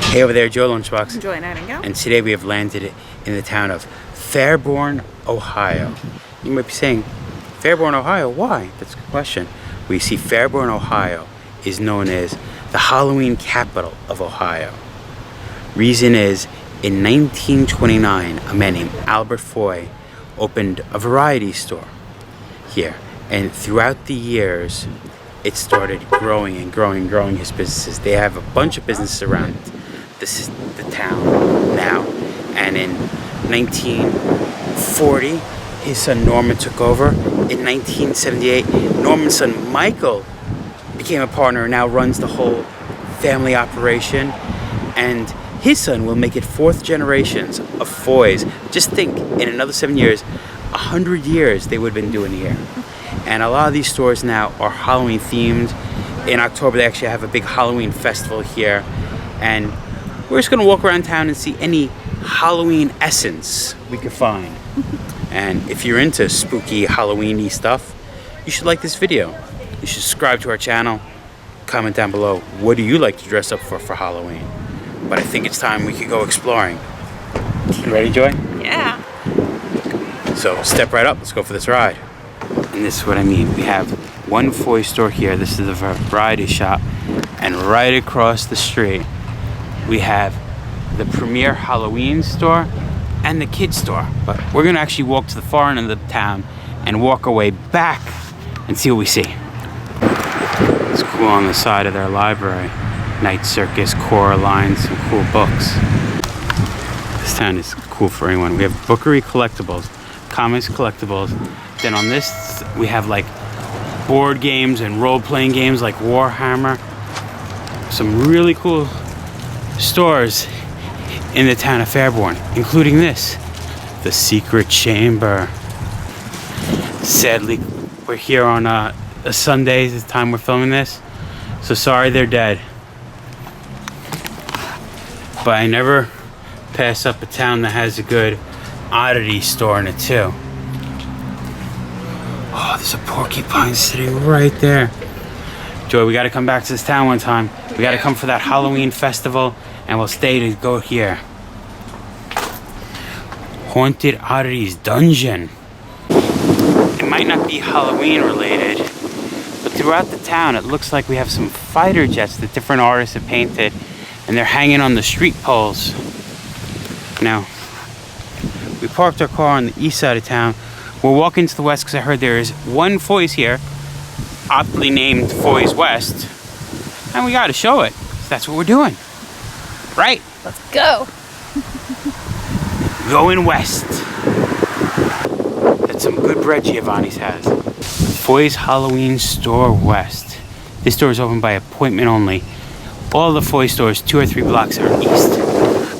Hey over there, Joe Lunchbox. Enjoy Nightingale. And today we have landed in the town of Fairborn, Ohio. You might be saying, Fairborn, Ohio, why? That's a good question. We see Fairborn, Ohio is known as the Halloween capital of Ohio. Reason is, in 1929, a man named Albert Foy opened a variety store here. And throughout the years, it started growing and growing his businesses. They have a bunch of businesses around this is the town now. And in 1940, his son Norman took over. In 1978, Norman's son Michael became a partner and now runs the whole family operation. And his son will make it fourth generations of Foys. Just think, in another 7 years, 100 years they would have been doing here. And a lot of these stores now are Halloween themed. In October, they actually have a big Halloween festival here. And we're just gonna walk around town and see any Halloween essence we could find. And if you're into spooky Halloween-y stuff, you should like this video. You should subscribe to our channel. Comment down below, what do you like to dress up for Halloween? But I think it's time we could go exploring. You ready, Joy? Yeah. So step right up, let's go for this ride. And this is what I mean. We have one Foy store here. This is a variety shop. And right across the street, we have the premier Halloween store and the kids store. But we're gonna actually walk to the far end of the town and walk our way back and see what we see. It's cool on the side of their library. Night Circus, Coraline, some cool books. This town is cool for anyone. We have Bookery Collectibles, Comics Collectibles. Then on this, we have like board games and role-playing games like Warhammer. Some really cool stores in the town of Fairborn, including this, the Secret Chamber. Sadly, we're here on a Sunday, the time we're filming this, so sorry they're dead. But I never pass up a town that has a good oddity store in it too. Oh, there's a porcupine sitting right there. Joy, we gotta come back to this town one time. We gotta come for that Halloween festival, and we'll stay to go here. Haunted Oddities Dungeon. It might not be Halloween related, but throughout the town it looks like we have some fighter jets that different artists have painted, and they're hanging on the street poles. Now, we parked our car on the east side of town. We're walking to the west because I heard there is one Foy's here, aptly named Foy's West, and we gotta show it. So that's what we're doing. Right? Let's go. Going west. That's some good bread Giovanni's has. Foy's Halloween Store West. This store is open by appointment only. All the Foy stores, 2 or 3 blocks, are east.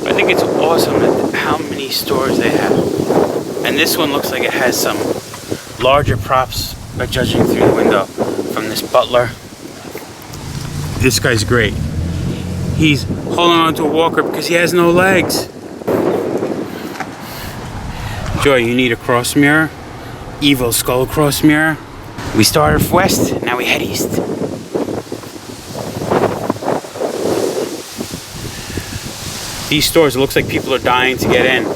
But I think it's awesome at how many stores they have. And this one looks like it has some larger props by judging through the window from this butler. This guy's great. He's holding on to a walker because he has no legs. Joy, you need a cross mirror. Evil skull cross mirror. We started west, now we head east. These stores, it looks like people are dying to get in.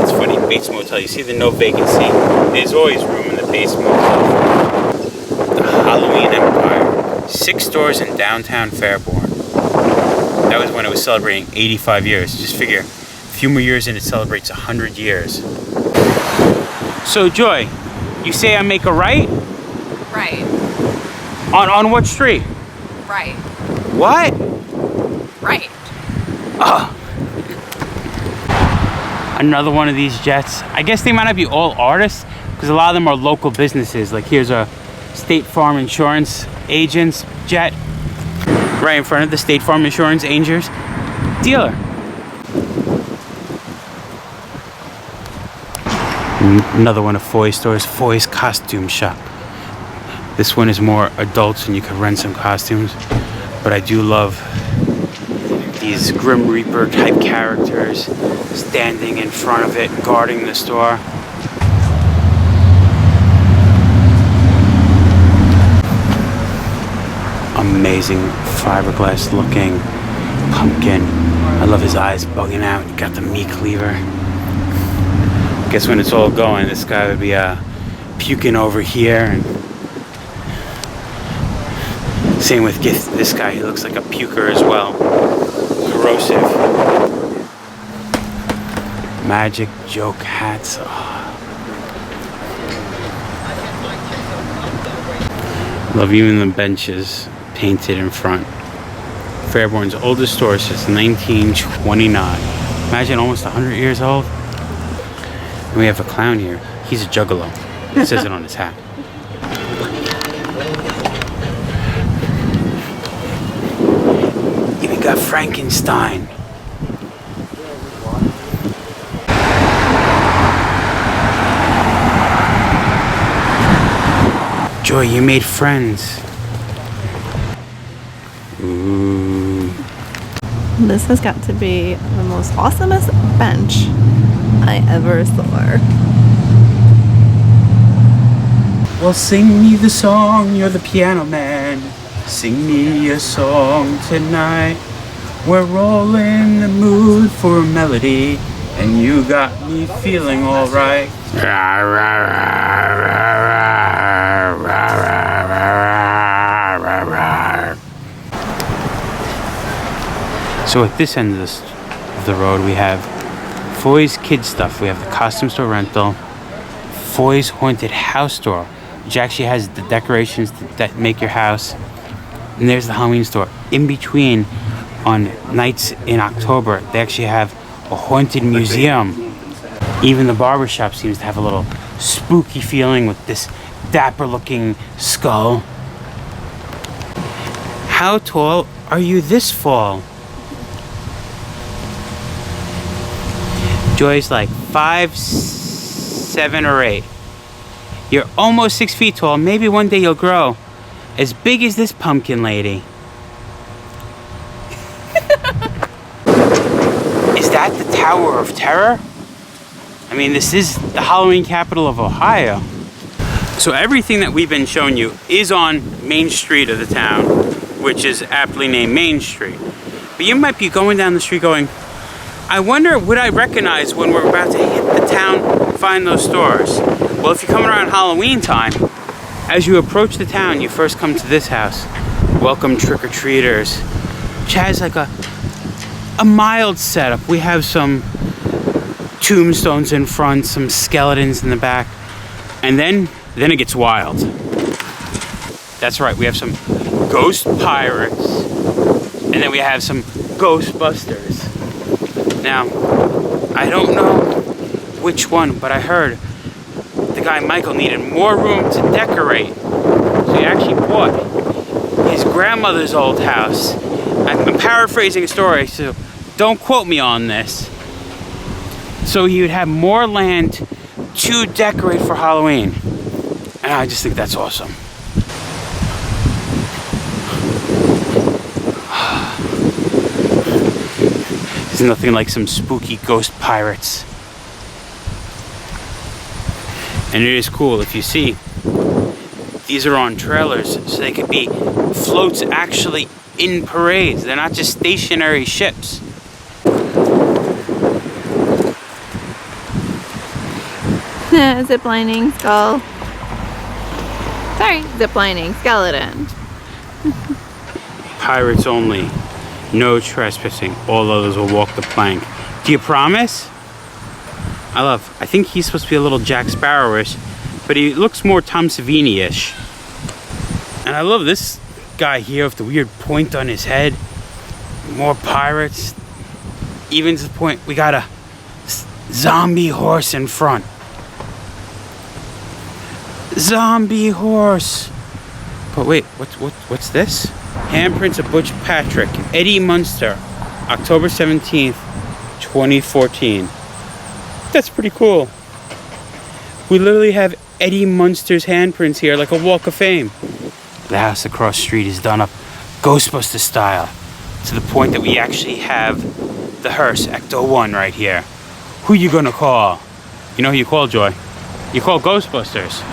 It's funny, Bates Motel, you see the no vacancy. There's always room in the Bates Motel. The Halloween Empire. 6 stores in downtown Fairborn. That was when it was celebrating 85 years. Just figure, a few more years and it celebrates 100 years. So Joy, you say I make a right? Right. On what street? Right. What? Right. Another one of these jets. I guess they might not be all artists because a lot of them are local businesses. Like here's a State Farm Insurance agent's jet right in front of the State Farm Insurance agent's dealer. Another one of Foy's stores, Foy's Costume Shop. This one is more adults and you can rent some costumes, but I do love these Grim Reaper type characters standing in front of it, guarding the store. amazing fiberglass looking pumpkin. I love his eyes bugging out. Got the meat cleaver. Guess when it's all going, this guy would be puking over here. And same with this guy. He looks like a puker as well. Corrosive. Magic joke hats. Oh. Love even the benches painted in front. Fairborn's oldest store since 1929. Imagine almost 100 years old. And we have a clown here. He's a juggalo. It says it on his hat. Even got Frankenstein. Joy, you made friends. Ooh. This has got to be the most awesomest bench I ever saw. Well, sing me the song, you're the piano man. Sing me a song tonight. We're all in the mood for a melody, and you got me feeling alright. So at this end of the road, we have Foy's Kid Stuff. We have the costume store rental, Foy's Haunted House store, which actually has the decorations that make your house. And there's the Halloween store. In between, on nights in October, they actually have a haunted museum. Even the barbershop seems to have a little spooky feeling with this dapper looking skull. How tall are you this fall? Joy's like 5, 7, or 8. You're almost 6 feet tall. Maybe one day you'll grow as big as this pumpkin lady. Is that the Tower of Terror? I mean, this is the Halloween capital of Ohio. So everything that we've been showing you is on Main Street of the town, which is aptly named Main Street. But you might be going down the street going, I wonder, would I recognize when we're about to hit the town, find those stores? Well, if you're coming around Halloween time, as you approach the town, you first come to this house. Welcome trick-or-treaters. Which has like a mild setup. We have some tombstones in front, some skeletons in the back. And then it gets wild. That's right, we have some ghost pirates. And then we have some Ghostbusters. Now, I don't know which one, but I heard the guy Michael needed more room to decorate. So he actually bought his grandmother's old house. I'm paraphrasing a story, so don't quote me on this. So he would have more land to decorate for Halloween. And I just think that's awesome. There's nothing like some spooky ghost pirates. And it is cool if you see, these are on trailers, so they could be floats actually in parades. They're not just stationary ships. Ziplining skull. Sorry, ziplining skeleton. Pirates only. No trespassing. All others will walk the plank. Do you promise? I think he's supposed to be a little Jack Sparrow-ish, but he looks more Tom Savini-ish. And I love this guy here with the weird point on his head. More pirates. Even to the point we got a zombie horse in front. Zombie horse. But wait, what's this? Handprints of Butch Patrick, Eddie Munster, October 17th, 2014. That's pretty cool. We literally have Eddie Munster's handprints here, like a walk of fame. The house across the street is done up Ghostbuster style, to the point that we actually have the hearse, Ecto 1 right here. Who you gonna call? You know who you call, Joy? You call Ghostbusters.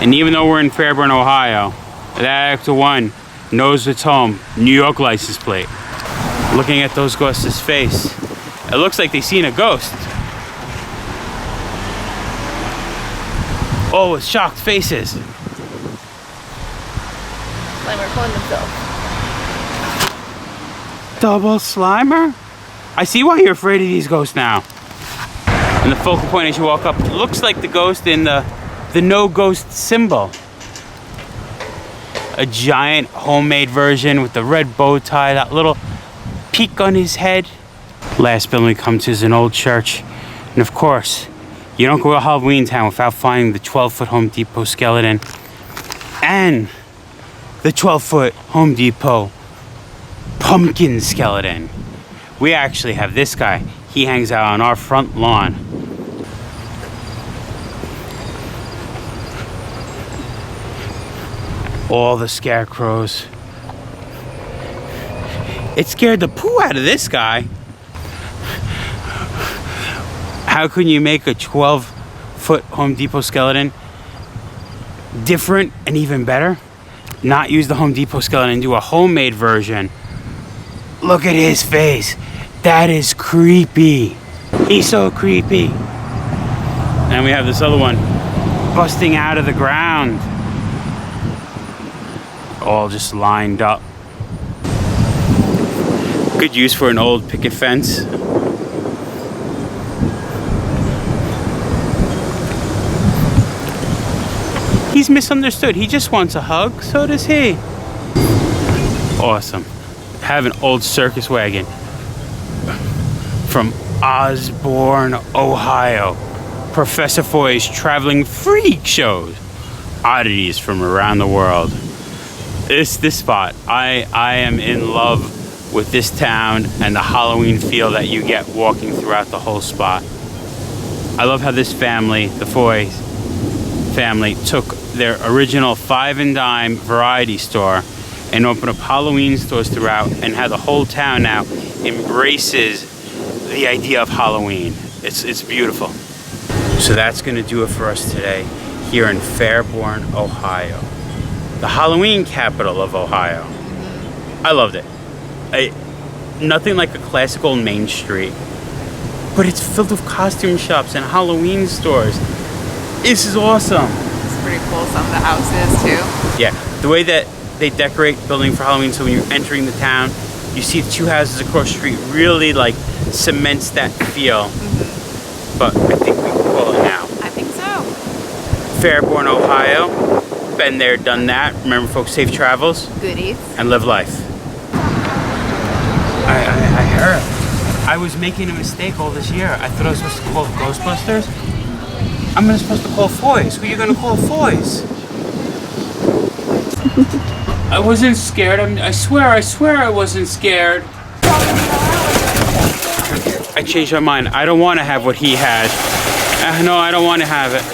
And even though we're in Fairborn, Ohio, that Ecto 1 knows it's home. New York license plate. Looking at those ghosts' face, it looks like they seen a ghost. Oh, with shocked faces. Slimer pulling himself. Double Slimer? I see why you're afraid of these ghosts now. And the focal point as you walk up looks like the ghost in the no ghost symbol. A giant homemade version with the red bow tie, that little peak on his head. Last building we come to is an old church. And of course, you don't go to Halloween Town without finding the 12-foot Home Depot skeleton and the 12-foot Home Depot pumpkin skeleton. We actually have this guy. He hangs out on our front lawn. All the scarecrows. It scared the poo out of this guy. How can you make a 12-foot Home Depot skeleton different and even better? Not use the Home Depot skeleton and do a homemade version. Look at his face. That is creepy. He's so creepy. And we have this other one busting out of the ground. All just lined up. Good use for an old picket fence. He's misunderstood. He just wants a hug. So does he. Awesome. Have an old circus wagon from Osborne, Ohio. Professor Foy's traveling freak shows. Oddities from around the world. This spot, I am in love with this town and the Halloween feel that you get walking throughout the whole spot. I love how this family, the Foy family, took their original 5 and dime variety store and opened up Halloween stores throughout, and how the whole town now embraces the idea of Halloween. It's beautiful. So that's gonna do it for us today here in Fairborn, Ohio. The Halloween capital of Ohio. I loved it. Nothing like a classical Main Street, but it's filled with costume shops and Halloween stores. This is awesome. It's pretty cool, some of the houses too. Yeah, the way that they decorate the building for Halloween, so when you're entering the town, you see the 2 houses across the street, really like cements that feel. But I think we can call it now. I think so. Fairborn, Ohio. Been there, done that. Remember, folks, safe travels. Goodies. And live life. I heard. I was making a mistake all this year. I thought I was supposed to call Ghostbusters. I'm supposed to call Foy's. Who are you going to call Foy's? I wasn't scared. I swear I wasn't scared. I changed my mind. I don't want to have what he had. No, I don't want to have it.